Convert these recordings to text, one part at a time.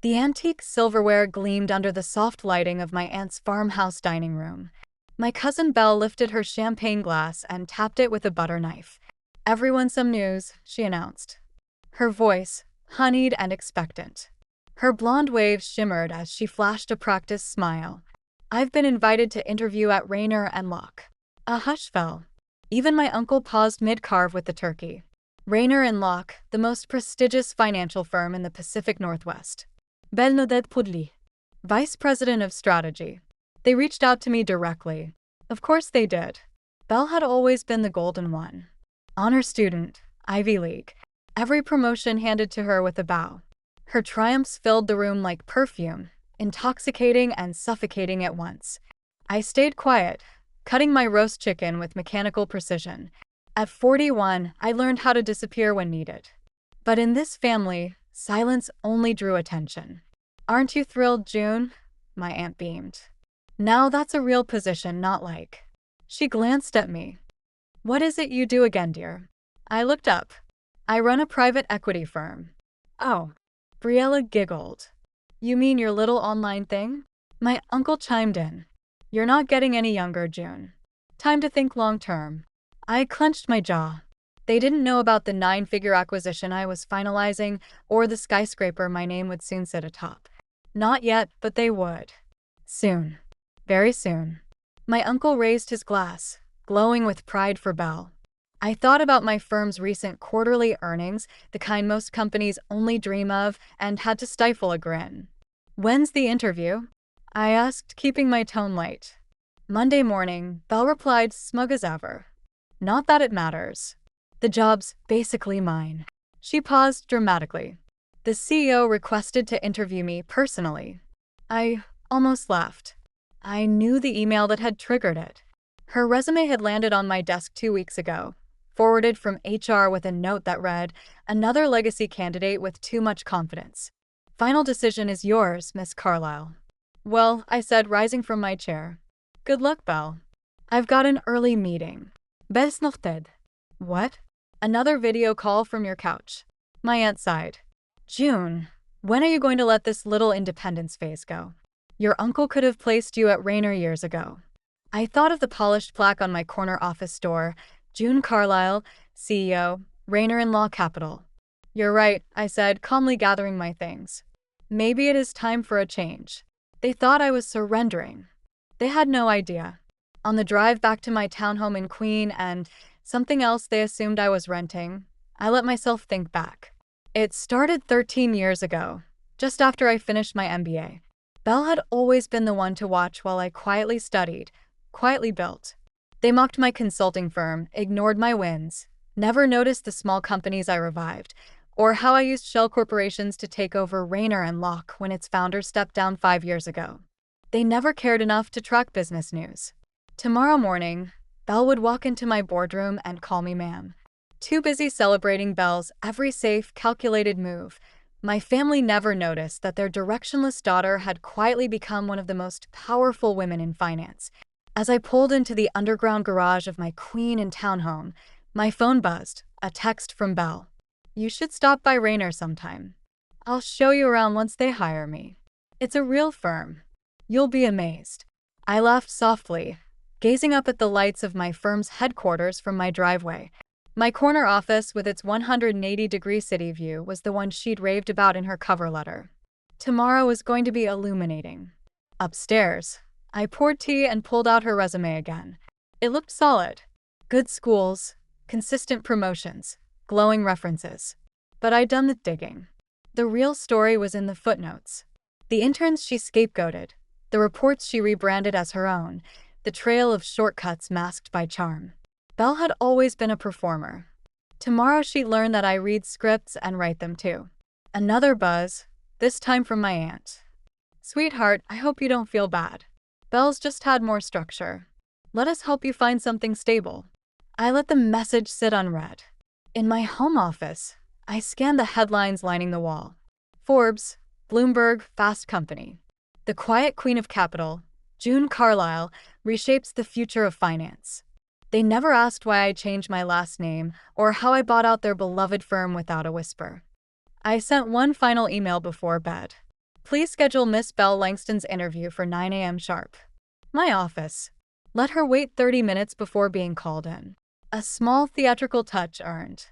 The antique silverware gleamed under the soft lighting of my aunt's farmhouse dining room. My cousin Belle lifted her champagne glass and tapped it with a butter knife. "Everyone some news," she announced. Her voice, honeyed and expectant. Her blonde waves shimmered as she flashed a practiced smile. "I've been invited to interview at Rayner and Locke." A hush fell. Even my uncle paused mid-carve with the turkey. Rayner and Locke, the most prestigious financial firm in the Pacific Northwest. Belnoded Pudli, Vice President of Strategy. They reached out to me directly. Of course they did. Belle had always been the golden one. Honor student, Ivy League. Every promotion handed to her with a bow. Her triumphs filled the room like perfume, intoxicating and suffocating at once. I stayed quiet, cutting my roast chicken with mechanical precision. At 41, I learned how to disappear when needed. But in this family, silence only drew attention. "Aren't you thrilled, June?" My aunt beamed. "Now that's a real position, not like." She glanced at me. "What is it you do again, dear?" I looked up. "I run a private equity firm." "Oh." Briella giggled. "You mean your little online thing?" My uncle chimed in. "You're not getting any younger, June. Time to think long term." I clenched my jaw. They didn't know about the 9-figure acquisition I was finalizing or the skyscraper my name would soon sit atop. Not yet, but they would. Soon. Very soon. My uncle raised his glass, glowing with pride for Belle. I thought about my firm's recent quarterly earnings, the kind most companies only dream of, and had to stifle a grin. "When's the interview?" I asked, keeping my tone light. "Monday morning," Belle replied, smug as ever. "Not that it matters. The job's basically mine." She paused dramatically. "The CEO requested to interview me personally." I almost laughed. I knew the email that had triggered it. Her resume had landed on my desk 2 weeks ago, forwarded from HR with a note that read, "Another legacy candidate with too much confidence. Final decision is yours, Miss Carlyle." "Well," I said, rising from my chair. "Good luck, Belle. I've got an early meeting." "Bes noch dead." "What?" "Another video call from your couch." My aunt sighed. "June, when are you going to let this little independence phase go? Your uncle could have placed you at Rayner years ago." I thought of the polished plaque on my corner office door, "June Carlyle, CEO, Rayner and Law Capital." "You're right," I said, calmly gathering my things. "Maybe it is time for a change." They thought I was surrendering. They had no idea. On the drive back to my townhome in Queen and something else they assumed I was renting, I let myself think back. It started 13 years ago, just after I finished my MBA. Belle had always been the one to watch while I quietly studied, quietly built. They mocked my consulting firm, ignored my wins, never noticed the small companies I revived, or how I used shell corporations to take over Rayner and Locke when its founder stepped down 5 years ago. They never cared enough to track business news. Tomorrow morning, Belle would walk into my boardroom and call me ma'am. Too busy celebrating Belle's every safe, calculated move, my family never noticed that their directionless daughter had quietly become one of the most powerful women in finance. As I pulled into the underground garage of my Queen and townhome, my phone buzzed, a text from Belle. "You should stop by Rayner sometime. I'll show you around once they hire me. It's a real firm. You'll be amazed." I laughed softly, gazing up at the lights of my firm's headquarters from my driveway. My corner office with its 180-degree city view was the one she'd raved about in her cover letter. Tomorrow was going to be illuminating. Upstairs, I poured tea and pulled out her resume again. It looked solid. Good schools, consistent promotions, glowing references. But I'd done the digging. The real story was in the footnotes. The interns she scapegoated, the reports she rebranded as her own, the trail of shortcuts masked by charm. Belle had always been a performer. Tomorrow she'd learn that I read scripts and write them too. Another buzz, this time from my aunt. "Sweetheart, I hope you don't feel bad. Belle's just had more structure. Let us help you find something stable." I let the message sit unread. In my home office, I scanned the headlines lining the wall. Forbes, Bloomberg, Fast Company. The quiet queen of capital, June Carlyle, reshapes the future of finance. They never asked why I changed my last name or how I bought out their beloved firm without a whisper. I sent one final email before bed. Please schedule Miss Belle Langston's interview for 9 a.m. sharp. My office. Let her wait 30 minutes before being called in. A small theatrical touch earned.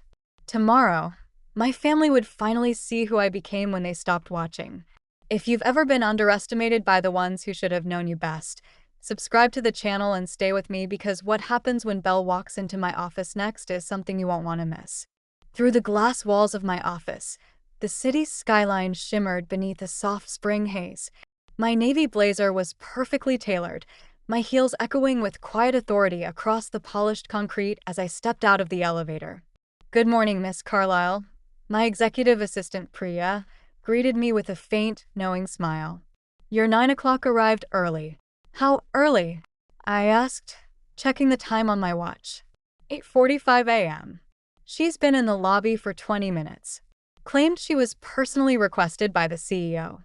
Tomorrow, my family would finally see who I became when they stopped watching. If you've ever been underestimated by the ones who should have known you best, subscribe to the channel and stay with me because what happens when Belle walks into my office next is something you won't want to miss. Through the glass walls of my office, the city's skyline shimmered beneath a soft spring haze. My navy blazer was perfectly tailored, my heels echoing with quiet authority across the polished concrete as I stepped out of the elevator. "Good morning, Miss Carlyle." My executive assistant, Priya, greeted me with a faint, knowing smile. "Your 9 o'clock arrived early." "How early?" I asked, checking the time on my watch. 8:45 a.m. She's been in the lobby for 20 minutes. Claimed she was personally requested by the CEO.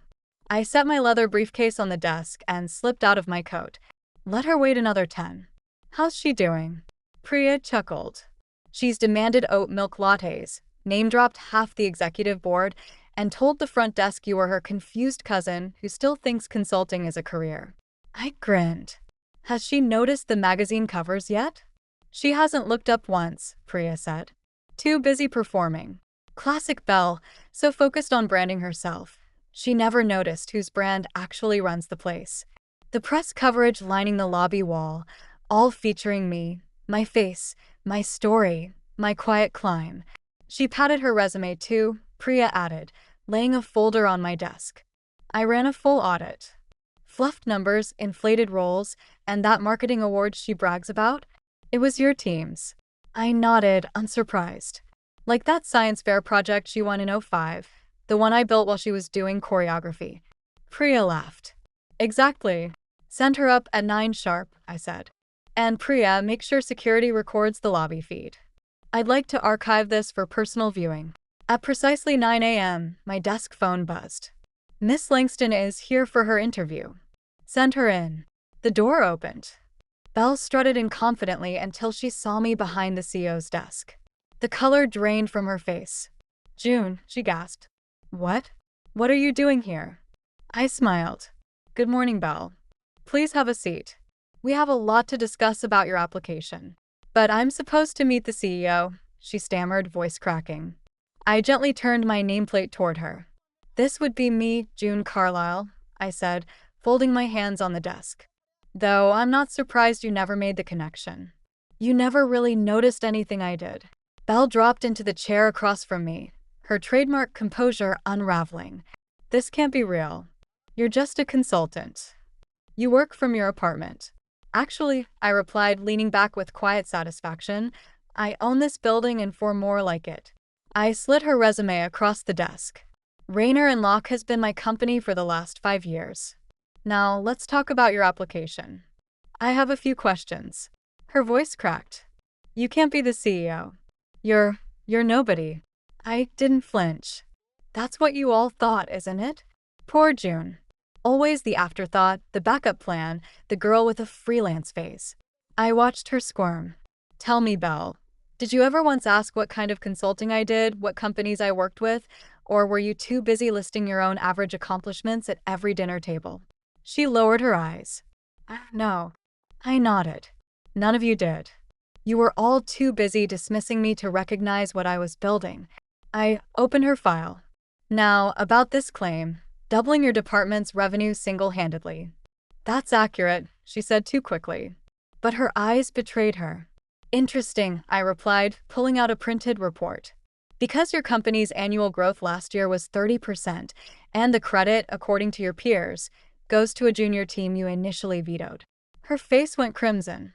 I set my leather briefcase on the desk and slipped out of my coat. Let her wait another 10. "How's she doing?" Priya chuckled. "She's demanded oat milk lattes, name-dropped half the executive board, and told the front desk you were her confused cousin who still thinks consulting is a career." I grinned. "Has she noticed the magazine covers yet?" "She hasn't looked up once," Priya said. "Too busy performing." Classic Belle, so focused on branding herself, she never noticed whose brand actually runs the place. The press coverage lining the lobby wall, all featuring me, my face, my story, my quiet climb. She patted her resume too, Priya added, laying a folder on my desk. I ran a full audit. Fluffed numbers, inflated roles, and that marketing award she brags about? It was your team's. I nodded, unsurprised. Like that science fair project she won in '05, the one I built while she was doing choreography. Priya laughed. "Exactly. Send her up at 9 sharp, I said. And Priya, make sure security records the lobby feed. I'd like to archive this for personal viewing." At precisely 9 a.m., my desk phone buzzed. "Miss Langston is here for her interview. Send her in." The door opened. Belle strutted in confidently until she saw me behind the CEO's desk. The color drained from her face. "June," she gasped. "What? What are you doing here?" I smiled. "Good morning, Belle. Please have a seat. We have a lot to discuss about your application." "But I'm supposed to meet the CEO," she stammered, voice cracking. I gently turned my nameplate toward her. "This would be me, June Carlyle," I said, folding my hands on the desk. "Though I'm not surprised you never made the connection. You never really noticed anything I did." Belle dropped into the chair across from me, her trademark composure unraveling. "This can't be real. You're just a consultant. You work from your apartment." "Actually," I replied, leaning back with quiet satisfaction, "I own this building and 4 more like it." I slid her resume across the desk. "Rayner and Locke has been my company for the last 5 years. Now, let's talk about your application. I have a few questions." Her voice cracked. "You can't be the CEO. You're nobody." I didn't flinch. "That's what you all thought, isn't it?" Poor June. Always the afterthought, the backup plan, the girl with a freelance phase. I watched her squirm. "Tell me, Belle, did you ever once ask what kind of consulting I did, what companies I worked with, or were you too busy listing your own average accomplishments at every dinner table?" She lowered her eyes. "No." I nodded. "None of you did. You were all too busy dismissing me to recognize what I was building." I opened her file. "Now, about this claim, doubling your department's revenue single-handedly." "That's accurate," she said too quickly. But her eyes betrayed her. "Interesting," I replied, pulling out a printed report. "Because your company's annual growth last year was 30%, and the credit, according to your peers, goes to a junior team you initially vetoed." Her face went crimson.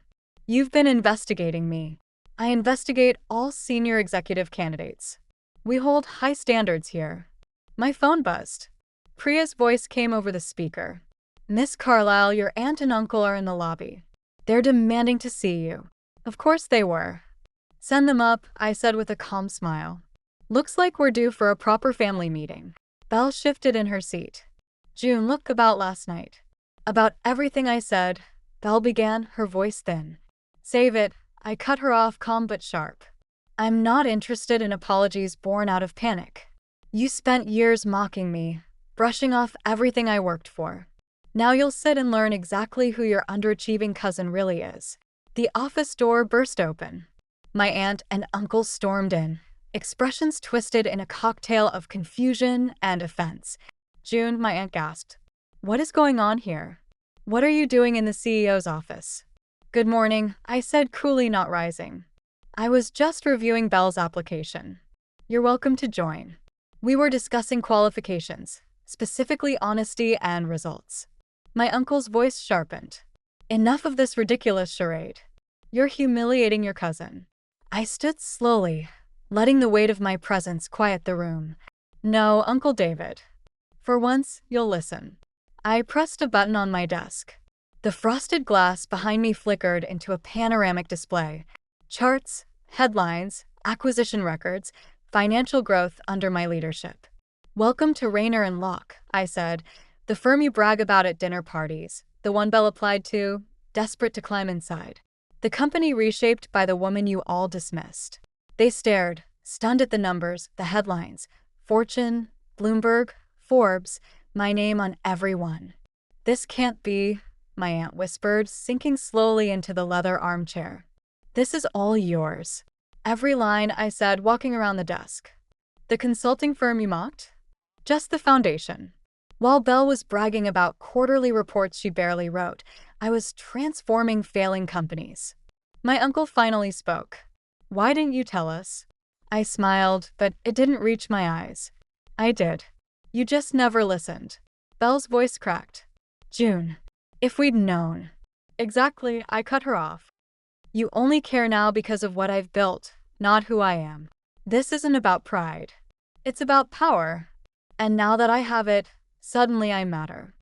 "You've been investigating me." "I investigate all senior executive candidates. We hold high standards here." My phone buzzed. Priya's voice came over the speaker. "Miss Carlyle, your aunt and uncle are in the lobby. They're demanding to see you." Of course they were. "Send them up," I said with a calm smile. "Looks like we're due for a proper family meeting." Belle shifted in her seat. "June, look about last night." "About everything I said," Belle began, her voice thin. "Save it," I cut her off, calm but sharp. "I'm not interested in apologies born out of panic. You spent years mocking me, brushing off everything I worked for. Now you'll sit and learn exactly who your underachieving cousin really is. The office door burst open. My aunt and uncle stormed in, expressions twisted in a cocktail of confusion and offense. June, my aunt gasped. What is going on here? What are you doing in the CEO's office? Good morning, I said coolly, not rising. I was just reviewing Belle's application. You're welcome to join. We were discussing qualifications, specifically honesty and results. My uncle's voice sharpened. Enough of this ridiculous charade. You're humiliating your cousin. I stood slowly, letting the weight of my presence quiet the room. No, Uncle David. For once, you'll listen. I pressed a button on my desk. The frosted glass behind me flickered into a panoramic display. Charts, headlines, acquisition records, financial growth under my leadership. Welcome to Rayner and Locke, I said, the firm you brag about at dinner parties, the one Belle applied to, desperate to climb inside. The company reshaped by the woman you all dismissed. They stared, stunned at the numbers, the headlines. Fortune, Bloomberg, Forbes, my name on every one. This can't be, my aunt whispered, sinking slowly into the leather armchair. This is all yours. Every line, I said, walking around the desk. The consulting firm you mocked? Just the foundation. While Belle was bragging about quarterly reports she barely wrote, I was transforming failing companies. My uncle finally spoke. Why didn't you tell us? I smiled, but it didn't reach my eyes. I did. You just never listened. Belle's voice cracked. June, if we'd known. Exactly, I cut her off. You only care now because of what I've built, not who I am. This isn't about pride. It's about power. And now that I have it, suddenly I matter.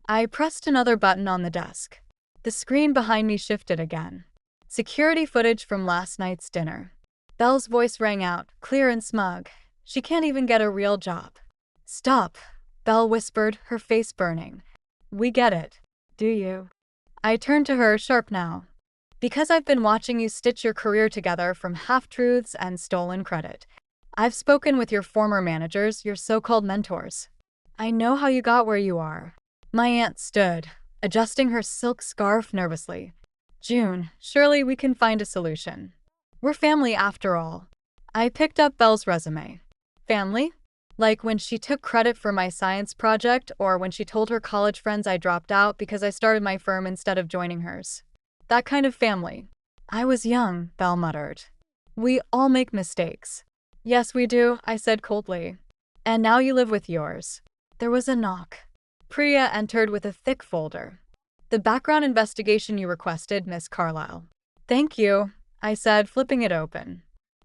I pressed another button on the desk. The screen behind me shifted again. Security footage from last night's dinner. Belle's voice rang out, clear and smug. She can't even get a real job. Stop, Belle whispered, her face burning. We get it. Do you? I turned to her, sharp now. Because I've been watching you stitch your career together from half-truths and stolen credit. I've spoken with your former managers, your so-called mentors. I know how you got where you are. My aunt stood, adjusting her silk scarf nervously. June, surely we can find a solution. We're family after all. I picked up Belle's resume. Family? Like when she took credit for my science project or when she told her college friends I dropped out because I started my firm instead of joining hers. That kind of family. I was young, Belle muttered. We all make mistakes. Yes, we do, I said coldly. And now you live with yours. There was a knock. Priya entered with a thick folder. The background investigation you requested, Miss Carlyle. Thank you, I said, flipping it open.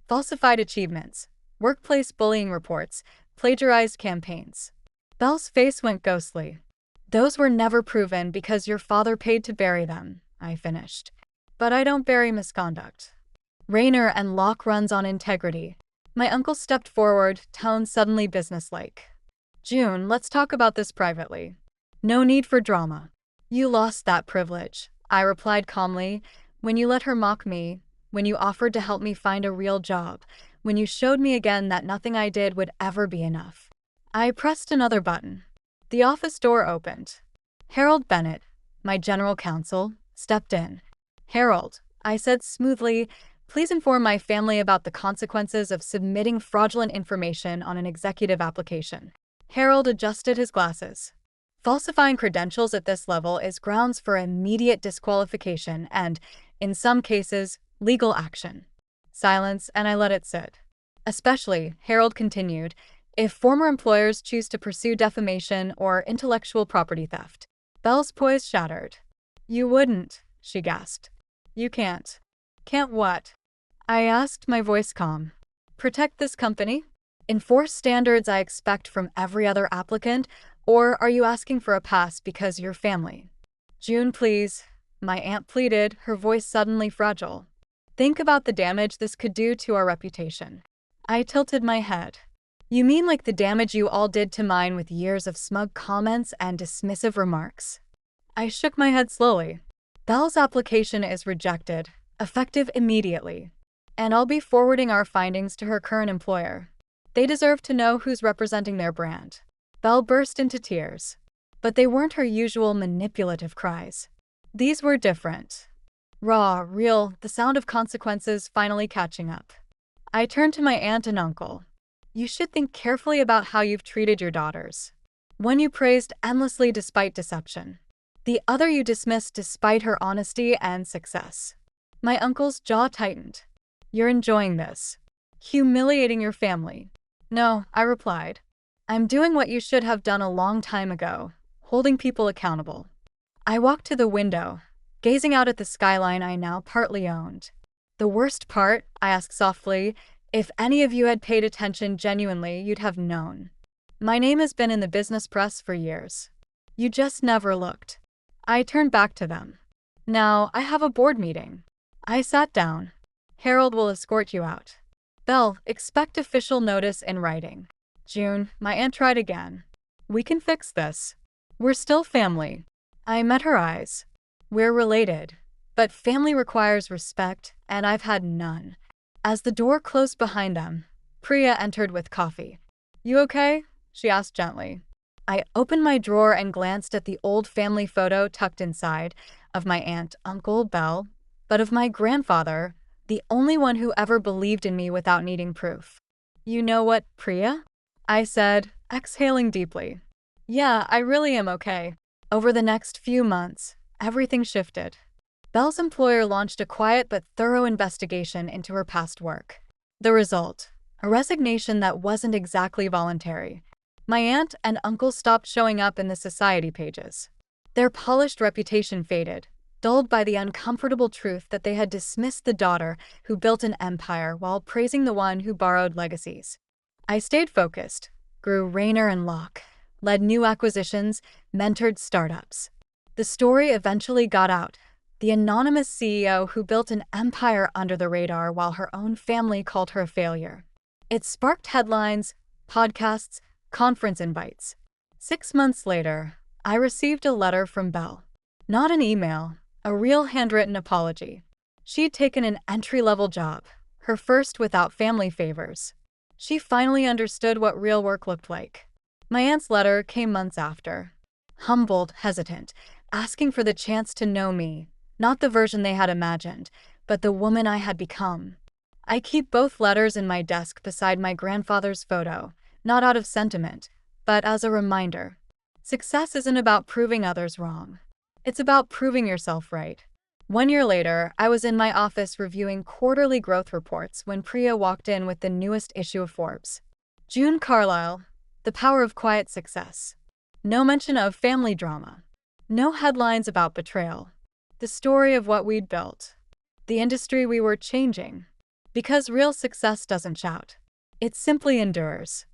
Falsified achievements, workplace bullying reports, plagiarized campaigns. Belle's face went ghostly. Those were never proven because your father paid to bury them, I finished. But I don't bury misconduct. Rayner and Locke runs on integrity. My uncle stepped forward, tone suddenly businesslike. June, let's talk about this privately. No need for drama. You lost that privilege, I replied calmly, when you let her mock me, when you offered to help me find a real job, when you showed me again that nothing I did would ever be enough. I pressed another button. The office door opened. Harold Bennett, my general counsel, stepped in. Harold, I said smoothly, please inform my family about the consequences of submitting fraudulent information on an executive application. Harold adjusted his glasses. Falsifying credentials at this level is grounds for immediate disqualification and, in some cases, legal action. Silence, and I let it sit. Especially, Harold continued, if former employers choose to pursue defamation or intellectual property theft. Belle's poise shattered. You wouldn't, she gasped. You can't. Can't what? I asked, my voice calm. Protect this company? Enforce standards I expect from every other applicant, or are you asking for a pass because you're family? June, please, my aunt pleaded, her voice suddenly fragile. Think about the damage this could do to our reputation. I tilted my head. You mean like the damage you all did to mine with years of smug comments and dismissive remarks? I shook my head slowly. Belle's application is rejected, effective immediately. And I'll be forwarding our findings to her current employer. They deserve to know who's representing their brand. Belle burst into tears. But they weren't her usual manipulative cries. These were different. Raw, real, the sound of consequences finally catching up. I turned to my aunt and uncle. You should think carefully about how you've treated your daughters. One you praised endlessly despite deception. The other you dismissed despite her honesty and success. My uncle's jaw tightened. You're enjoying this. Humiliating your family. No, I replied. I'm doing what you should have done a long time ago, holding people accountable. I walked to the window, gazing out at the skyline I now partly owned. The worst part, I asked softly, if any of you had paid attention genuinely, you'd have known. My name has been in the business press for years. You just never looked. I turned back to them. Now, I have a board meeting. I sat down. Harold will escort you out. Belle, expect official notice in writing. June, my aunt tried again. We can fix this. We're still family. I met her eyes. We're related. But family requires respect, and I've had none. As the door closed behind them, Priya entered with coffee. You okay? She asked gently. I opened my drawer and glanced at the old family photo tucked inside of my aunt, uncle, Belle, but of my grandfather, the only one who ever believed in me without needing proof. You know what, Priya? I said, exhaling deeply. Yeah, I really am okay. Over the next few months, everything shifted. Belle's employer launched a quiet but thorough investigation into her past work. The result? A resignation that wasn't exactly voluntary. My aunt and uncle stopped showing up in the society pages. Their polished reputation faded, dulled by the uncomfortable truth that they had dismissed the daughter who built an empire while praising the one who borrowed legacies. I stayed focused, grew Rayner and Locke, led new acquisitions, mentored startups. The story eventually got out. The anonymous CEO who built an empire under the radar while her own family called her a failure. It sparked headlines, podcasts, conference invites. 6 months later, I received a letter from Belle. Not an email, a real handwritten apology. She'd taken an entry-level job, her first without family favors. She finally understood what real work looked like. My aunt's letter came months after. Humbled, hesitant, asking for the chance to know me, not the version they had imagined, but the woman I had become. I keep both letters in my desk beside my grandfather's photo, not out of sentiment, but as a reminder. Success isn't about proving others wrong. It's about proving yourself right. 1 year later, I was in my office reviewing quarterly growth reports when Priya walked in with the newest issue of Forbes. June Carlisle, The Power of Quiet Success. No mention of family drama. No headlines about betrayal. The story of what we'd built. The industry we were changing. Because real success doesn't shout. It simply endures.